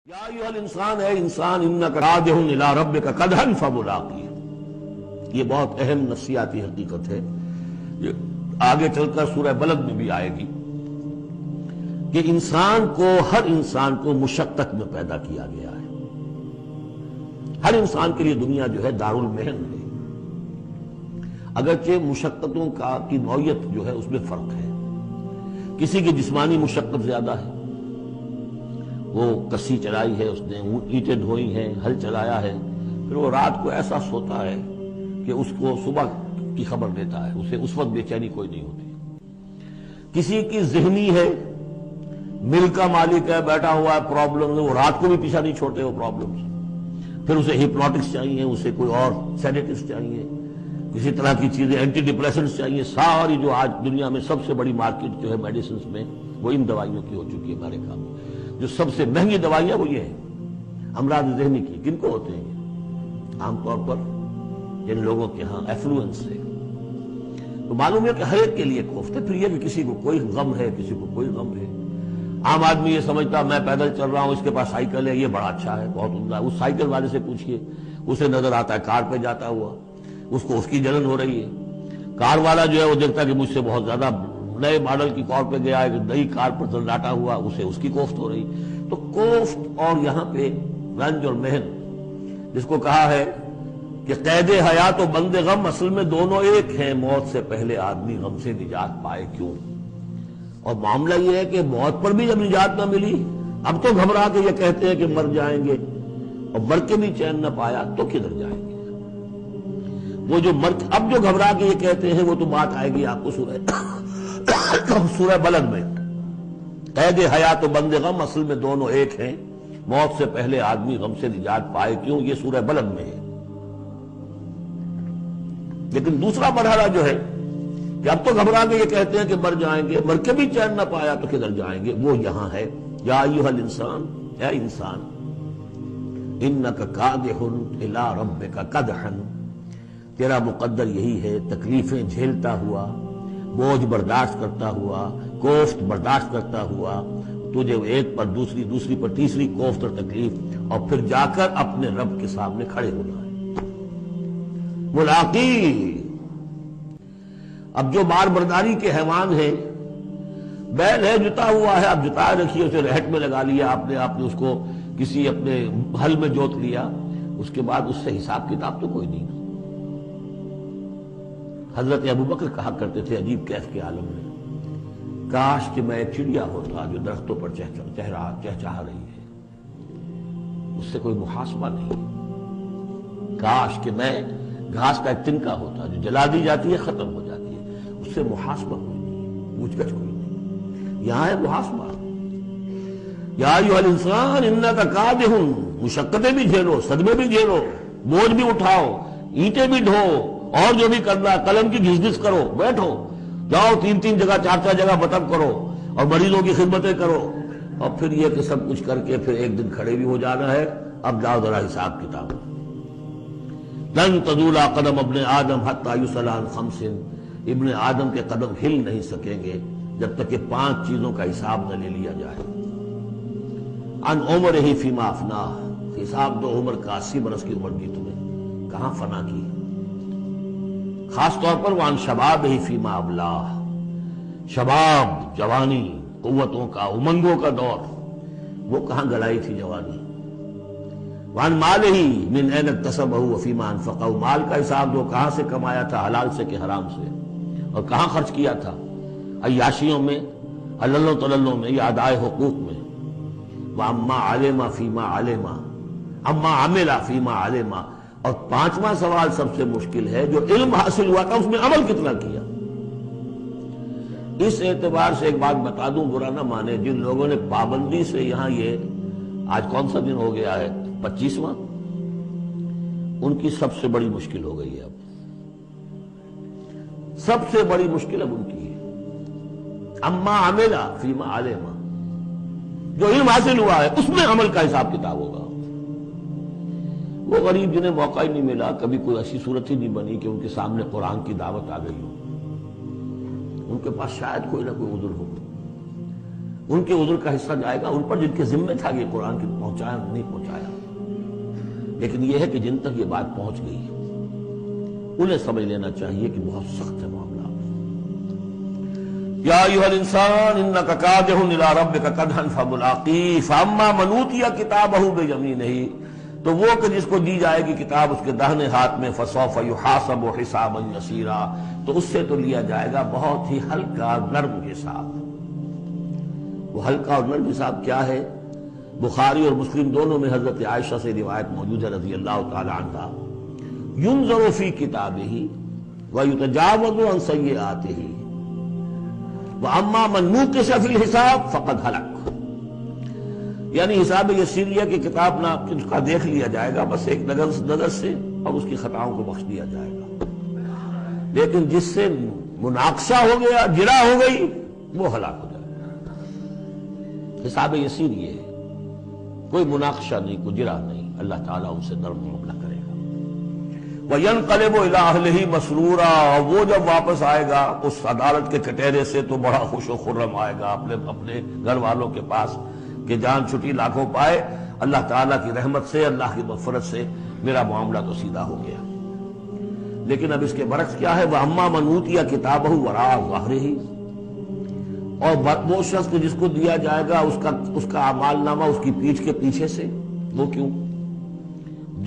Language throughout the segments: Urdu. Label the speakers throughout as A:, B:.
A: یا ایھا الانسان، اے انسان، انک راجع الی ربک قدحا فملاقیہ۔ یہ بہت اہم نفسیاتی حقیقت ہے، یہ آگے چل کر سورہ بلد میں بھی آئے گی کہ ہر انسان کو مشقت میں پیدا کیا گیا ہے۔ ہر انسان کے لیے دنیا جو ہے دارالمحن ہے، اگرچہ مشقتوں کی نوعیت جو ہے اس میں فرق ہے۔ کسی کی جسمانی مشقت زیادہ ہے، وہ کسی چلائی ہے، اس نے اینٹیں ڈھوئی ہیں، ہل چلایا ہے، پھر وہ رات کو ایسا سوتا ہے کہ اس کو صبح کی خبر دیتا ہے، اسے اس وقت بے چینی کوئی نہیں ہوتی۔ کسی کی ذہنی ہے، مل کا مالک ہے، بیٹھا ہوا ہے، پرابلم ہے، وہ رات کو بھی پیچھا نہیں چھوڑتے وہ پرابلمز۔ پھر اسے ہپنوٹکس چاہیے، اسے کوئی اور سیڈیٹیوز چاہیے، کسی طرح کی چیزیں، اینٹی ڈپریسنٹس چاہیے۔ ساری جو آج دنیا میں سب سے بڑی مارکیٹ جو ہے میڈیسنز میں، وہ ان دوائیوں کی ہو چکی ہے ہمارے کام میں۔ جو سب سے مہنگی دوائیاں وہ یہ ہیں امراض ذہنی کی۔ کن کو ہوتے ہیں؟ عام طور پر جن لوگوں کے ہاں ایفلوئنس ہے۔ تو معلوم ہے کہ ہر ایک کے لیے کوفت ہے۔ پھر یہ کہ کسی کو کوئی غم ہے، کسی کو کوئی غم ہے۔ عام آدمی یہ سمجھتا میں پیدل چل رہا ہوں، اس کے پاس سائیکل ہے، یہ بڑا اچھا ہے، بہت عمدہ ہے۔ اس سائیکل والے سے پوچھئے، اسے نظر آتا ہے کار پہ جاتا ہوا، اس کو اس کی جلن ہو رہی ہے۔ کار والا جو ہے وہ دیکھتا ہے کہ مجھ سے بہت زیادہ نئے ماڈل کی کار پہ گیا ہے، نئی کار پر ڈاٹا ہوا، اسے اس کی کوفت ہو رہی۔ تو کوفت اور یہاں پہ رنج اور محن، جس کو کہا ہے کہ قید حیات و بند غم اصل میں دونوں ایک ہیں، موت سے پہلے آدمی غم سے نجات پائے کیوں۔ اور معاملہ یہ ہے کہ موت پر بھی جب نجات نہ ملی، اب تو گھبرا کے یہ کہتے ہیں کہ مر جائیں گے، اور مر کے بھی چین نہ پایا تو کدھر جائیں گے۔ وہ جو اب جو گھبرا کے یہ کہتے ہیں، وہ تو بات آئے گی آپ کو سورہ بلد میں۔ قید حیات و بند غم اصل میں دونوں ایک ہیں، موت سے پہلے آدمی غم سے نجات پائے کیوں، یہ سورہ بلد میں ہے۔ لیکن دوسرا مرحلہ جو ہے کہ اب تو گھبرا کے یہ کہتے ہیں کہ مر جائیں گے، مر کے بھی چین نہ پایا تو کدھر جائیں گے، وہ یہاں ہے۔ یا ایھا الانسان، اے انسان، انک کادح الی ربک قدحا، تیرا مقدر یہی ہے، تکلیفیں جھیلتا ہوا، بوجھ برداشت کرتا ہوا، کوفت برداشت کرتا ہوا، تجھے ایک پر دوسری، دوسری پر تیسری کوفت اور تکلیف، اور پھر جا کر اپنے رب کے سامنے کھڑے ہونا ہے۔ ملاقی، اب جو بار برداری کے حیوان ہیں، بیل ہے جتا ہوا ہے، اب جتائے رکھیے، اسے رہٹ میں لگا لیا آپ نے اس کو کسی اپنے ہل میں جوت لیا، اس کے بعد اس سے حساب کتاب تو کوئی نہیں۔ حضرت ابوبکر کہا کرتے تھے عجیب کیف کے عالم میں، کاش کہ میں ایک چڑیا ہوتا جو درختوں پر چہچہا رہی ہے، اس سے کوئی محاسبہ نہیں۔ کاش کہ میں گھاس کا ایک تنکا ہوتا جو جلا دی جاتی ہے، ختم ہو جاتی ہے، اس سے محاسبہ کوئی نہیں، پوچھ گچھ کوئی نہیں۔ یہاں ہے محاسبہ۔ یا ایھا الانسان انک کادح، مشقتیں بھی جھیلو، صدمے بھی جھیلو، بوجھ بھی اٹھاؤ، اینٹیں بھی ڈھو، اور جو بھی کرنا، قلم کی گھس گھس کرو، بیٹھو، جاؤ 3 جگہ 4 جگہ بطب کرو، اور مریضوں کی خدمتیں کرو، اور پھر یہ کہ سب کچھ کر کے پھر ایک دن کھڑے بھی ہو جانا ہے۔ اب جاؤ ذرا حساب کتاب۔ لن تزول قدم ابن آدم حتی یسأل عن 5، ابن آدم کے قدم ہل نہیں سکیں گے جب تک کہ 5 چیزوں کا حساب نہ لے لیا جائے۔ عن عمرہ فیما افناہ، حساب دو عمر کا، 80 برس کی عمر دی تمہیں، کہاں فنا کی۔ خاص طور پر وان شباب ہی فیما ابلاہ، شباب، جوانی، قوتوں کا، امنگوں کا دور، وہ کہاں گلائی تھی جوانی۔ وان مال ہی من این اکتسبہ وفیما انفقہ، مال کا حساب دو، کہاں سے کمایا تھا، حلال سے کہ حرام سے، اور کہاں خرچ کیا تھا، عیاشیوں میں، عللوں تللوں میں، یا ادائے حقوق میں۔ واما علم فیما علم، اما عمل فیما علم، اور 5واں سوال سب سے مشکل ہے، جو علم حاصل ہوا تھا اس میں عمل کتنا کیا۔ اس اعتبار سے ایک بات بتا دوں، برا نہ مانے، جن لوگوں نے پابندی سے یہاں یہ آج کون سا دن ہو گیا ہے، 25واں، ان کی سب سے بڑی مشکل ہو گئی ہے۔ اب سب سے بڑی مشکل اب ان کی ہے۔ اما عمل فیما علم، جو علم حاصل ہوا ہے اس میں عمل کا حساب کتاب ہوگا۔ وہ غریب جنہیں موقع ہی نہیں ملا، کبھی کوئی ایسی صورت ہی نہیں بنی کہ ان کے سامنے قرآن کی دعوت آ گئی ہو، ان کے پاس شاید کوئی نہ کوئی عذر ہو۔ ان کے عذر کا حصہ جائے گا ان پر جن کے ذمہ تھا کہ قرآن کی پہنچایا نہیں پہنچایا. لیکن یہ ہے کہ جن تک یہ بات پہنچ گئی انہیں سمجھ لینا چاہیے کہ بہت سخت ہے معاملہ. یا ایھا الانسان انک کادح الی ربک کدحا فملاقیہ فاما من اوتی کتابہ بیمینہ، تو وہ کہ جس کو دی جائے گی کتاب اس کے داہنے ہاتھ میں فسوف یحاسب حسابا یسیرا، تو اس سے تو لیا جائے گا بہت ہی ہلکا نرم حساب. وہ ہلکا اور نرم حساب کیا ہے؟ بخاری اور مسلم دونوں میں حضرت عائشہ سے روایت موجود ہے رضی اللہ تعالی عنہا، ینظر فی کتابہ ویتجاوز عن سیئاتہ وَأَمَّا مَن نُوقِشَ فِي الْحِسَابِ فَقَدْ هَلَكَ. یعنی حساب یسیریہ کی کتاب نہ اس کا دیکھ لیا جائے گا بس ایک نظر سے اور اس کی خطاؤں کو بخش دیا جائے گا. لیکن جس سے مناقشہ ہو گیا، جرا ہو گئی، وہ ہلاک ہو جائے گا. حساب یسیر یہ ہے، کوئی مناقشہ نہیں، کوئی جرا نہیں. اللہ تعالیٰ ان سے نرم معاملہ کرے گا. وَيَنْقَلِبُ إِلَىٰ أَهْلِهِ مَسْرُورًا، وہ جب واپس آئے گا اس عدالت کے کٹہرے سے تو بڑا خوش و خرم آئے گا اپنے گھر والوں کے پاس کہ جان چھٹی لاکھوں پائے، اللہ تعالیٰ کی رحمت سے، اللہ کی مغفرت سے میرا معاملہ تو سیدھا ہو گیا. لیکن اب اس کے برعکس کیا ہے؟ وَأَمَّا مَنْ أُوتِیَ کِتَابَهُ وَرَاءَ ظَهْرِهِ، اور وہ شخص جس کو دیا جائے گا اس کا اعمال نامہ اس کی پیٹھ کے پیچھے سے. وہ کیوں؟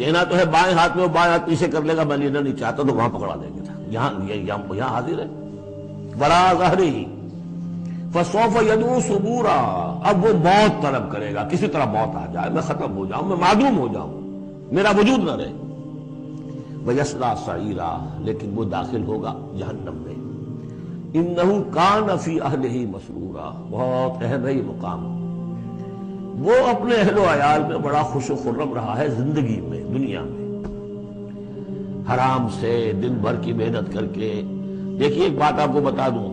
A: دینا تو ہے بائیں ہاتھ میں، وہ بائیں ہاتھ پیچھے کر لے گا، میں لینا نہیں چاہتا تو وہاں پکڑا دیں گے. یہاں حاضر ہے وراء ظہرہ فسوف یدعو ثبورا، اب وہ موت طلب کرے گا، کسی طرح موت آ جائے، میں ختم ہو جاؤں، میں معدوم ہو جاؤں، میرا وجود نہ رہے. ویصلی سعیرا، لیکن وہ داخل ہوگا جہنم میں. انہ کان فی اہلہ مسرورا، بہت اہم ہے یہ مقام. وہ اپنے اہل و عیال میں بڑا خوش و خرم رہا ہے زندگی میں، دنیا میں، حرام سے دن بھر کی محنت کر کے. دیکھیے ایک بات آپ کو بتا دوں،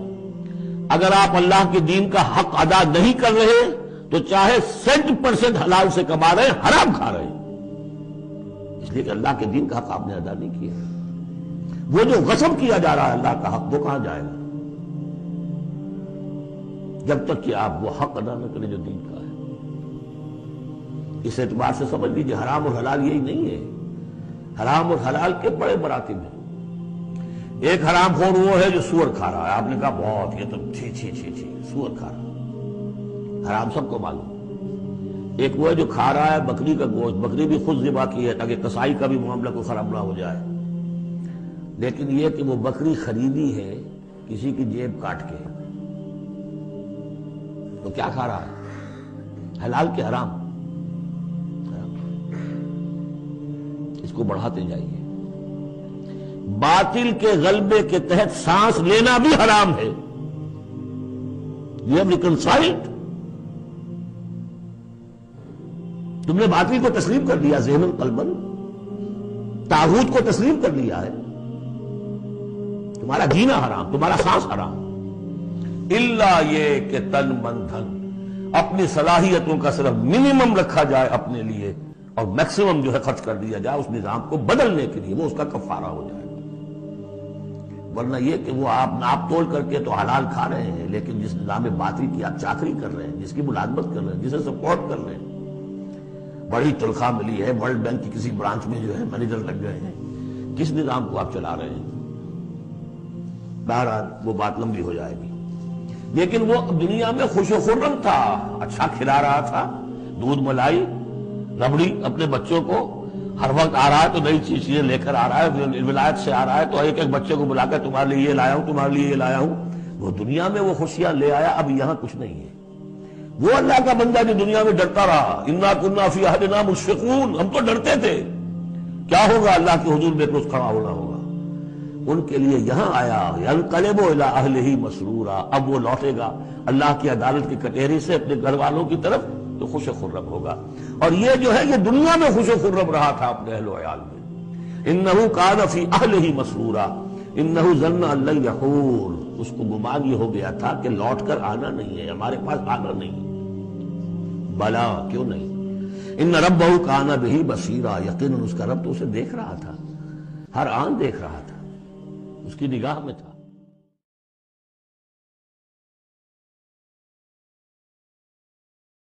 A: اگر آپ اللہ کے دین کا حق ادا نہیں کر رہے تو چاہے 100% حلال سے کما رہے ہیں، حرام کھا رہے ہیں، اس لیے کہ اللہ کے دین کا حق آپ نے ادا نہیں کیا. وہ جو غصب کیا جا رہا ہے اللہ کا حق، وہ کہاں جائے گا جب تک کہ آپ وہ حق ادا نہ کریں جو دین کا ہے. اس اعتبار سے سمجھ لیجیے حرام اور حلال یہی نہیں ہے، حرام اور حلال کے بڑے مراتب ہیں. ایک حرام خور وہ ہے جو سور کھا رہا ہے، آپ نے کہا بہت یہ تو چھی چھی چھی چھی سور کھا رہا، حرام سب کو معلوم. ایک وہ ہے جو کھا رہا ہے بکری کا گوشت، بکری بھی خود ذبح کی ہے تاکہ کسائی کا بھی معاملہ کو خراب نہ ہو جائے. لیکن یہ کہ وہ بکری خریدی ہے کسی کی جیب کاٹ کے، تو کیا کھا رہا ہے؟ حلال کے حرام. اس کو بڑھاتے جائیے. باطل کے غلبے کے تحت سانس لینا بھی حرام ہے. یہ ریکنسائلڈ، تم نے باطل کو تسلیم کر لیا، ذہن قلبن طاغوت کو تسلیم کر لیا ہے، تمہارا جینا حرام، تمہارا سانس حرام. الا یہ کہ تن من دھن، اپنی صلاحیتوں کا صرف منیمم رکھا جائے اپنے لیے اور میکسیمم جو ہے خرچ کر دیا جائے اس نظام کو بدلنے کے لیے، وہ اس کا کفارہ ہو جائے. ورنہ یہ کہ وہ آپ ناپ تول کر کے تو حلال کھا رہے ہیں، لیکن جس نظام باطل کی آپ چاکری کر رہے ہیں، جس کی ملازمت کر رہے ہیں، جسے سپورٹ کر رہے ہیں، بڑی تنخواہ ملی ہے، ورلڈ بینک کی کسی برانچ میں جو ہے مینیجر لگ گئے ہیں، کس نظام کو آپ چلا رہے ہیں؟ بہرحال وہ بات لمبی ہو جائے گی. لیکن وہ دنیا میں خوش و خرم تھا، اچھا کھلا رہا تھا، دودھ ملائی ربڑی اپنے بچوں کو، ہر وقت آ رہا ہے تو نئی چیزیں لے کر آ رہا ہے، ولایت سے آ رہا ہے تو ایک ایک بچے کو بلا کر تمہارے لیے یہ لایا ہوں، تمہارے لیے یہ لایا ہوں. وہ دنیا میں وہ خوشیاں لے آیا، اب یہاں کچھ نہیں ہے. وہ اللہ کا بندہ جو دنیا میں ڈرتا رہا، انا کنا فی عہدنا مشفقون، ہم تو ڈرتے تھے کیا ہوگا اللہ کے حضور میں روز کھڑا ہونا ہوگا. ان کے لیے یہاں آیا ینقلب الی اہلہ مسرورا، اب وہ لوٹے گا اللہ کی عدالت کی کٹہری سے اپنے گھر والوں کی طرف تو خوش و خرم ہوگا. اور یہ جو ہے یہ دنیا میں خوش و خرم رہا تھا اپنے اہل و عیال میں. انہ کان فی اہلہ مسرورا انہ ظن ان لن یحور، اس کو گمان یہ ہو گیا تھا کہ لوٹ کر آنا نہیں ہے، ہمارے پاس آنا نہیں. بلا، کیوں نہیں؟ ان ربہ کان بہ بصیرا، یقیناً اس کا رب تو اسے دیکھ رہا تھا، ہر آن دیکھ رہا تھا، اس کی نگاہ میں تھا.